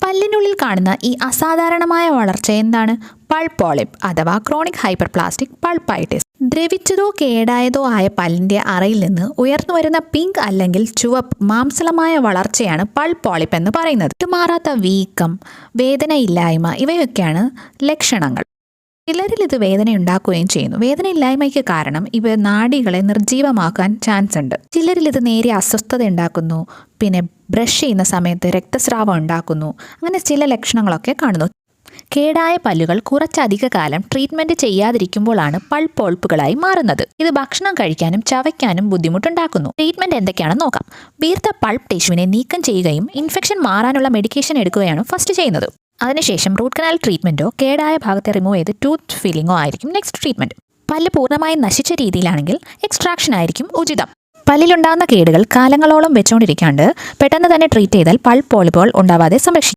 പല്ലിനുള്ളിൽ കാണുന്ന ഈ അസാധാരണമായ വളർച്ച എന്താണ്? പൾപ്പ് പോളിപ്പ് അഥവാ ക്രോണിക് ഹൈപ്പർപ്ലാസ്റ്റിക് പൾപ്പൈറ്റിസ്. ദ്രവിച്ചതോ കേടായതോ ആയ പല്ലിന്റെ അറയിൽ നിന്ന് ഉയർന്നു വരുന്ന പിങ്ക് അല്ലെങ്കിൽ ചുവപ്പ് മാംസളമായ വളർച്ചയാണ് പൾപ്പ് പോളിപ്പ് എന്ന് പറയുന്നത്. വിട്ടുമാറാത്ത വീക്കം, വേദനയില്ലായ്മ ഇവയൊക്കെയാണ് ലക്ഷണങ്ങൾ. ചിലരിൽ ഇത് വേദനയുണ്ടാക്കുകയും ചെയ്യുന്നു. വേദനയില്ലായ്മയ്ക്ക് കാരണം ഇവ നാഡികളെ നിർജീവമാക്കാൻ ചാൻസ് ഉണ്ട്. ചിലരിൽ ഇത് നേരിയ അസ്വസ്ഥത ഉണ്ടാക്കുന്നു, പിന്നെ ബ്രഷ് ചെയ്യുന്ന സമയത്ത് രക്തസ്രാവം ഉണ്ടാക്കുന്നു. അങ്ങനെ ചില ലക്ഷണങ്ങളൊക്കെ കാണുന്നു. കേടായ പല്ലുകൾ കുറച്ചധിക കാലം ട്രീറ്റ്മെന്റ് ചെയ്യാതിരിക്കുമ്പോഴാണ് പൾപ്പ് പോളിപ്പുകളായി മാറുന്നത്. ഇത് ഭക്ഷണം കഴിക്കാനും ചവയ്ക്കാനും ബുദ്ധിമുട്ടുണ്ടാക്കുന്നു. ട്രീറ്റ്മെന്റ് എന്തൊക്കെയാണെന്ന് നോക്കാം. വീർത്ത പൾപ്പ് ടിഷ്യൂവിനെ നീക്കം ചെയ്യുകയും ഇൻഫെക്ഷൻ മാറാനുള്ള മെഡിക്കേഷൻ എടുക്കുകയാണ് ഫസ്റ്റ് ചെയ്യുന്നത്. അതിനുശേഷം റൂട്ട് കനാൽ ട്രീറ്റ്മെന്റോ കേടായ ഭാഗത്തെ റിമൂവ് ചെയ്ത് ടൂത്ത് ഫില്ലിങ്ങോ ആയിരിക്കും നെക്സ്റ്റ് ട്രീറ്റ്മെന്റ്. പല്ല് പൂർണ്ണമായും നശിച്ച രീതിയിലാണെങ്കിൽ എക്സ്ട്രാക്ഷൻ ആയിരിക്കും ഉചിതം. പല്ലിലുണ്ടാകുന്ന കേടുകൾ കാലങ്ങളോളം വെച്ചുകൊണ്ടിരിക്കാണ്ട് പെട്ടെന്ന് തന്നെ ട്രീറ്റ് ചെയ്താൽ പൾപ്പ് പോളിപ്പുകൾ ഉണ്ടാവാതെ സംരക്ഷിക്കും.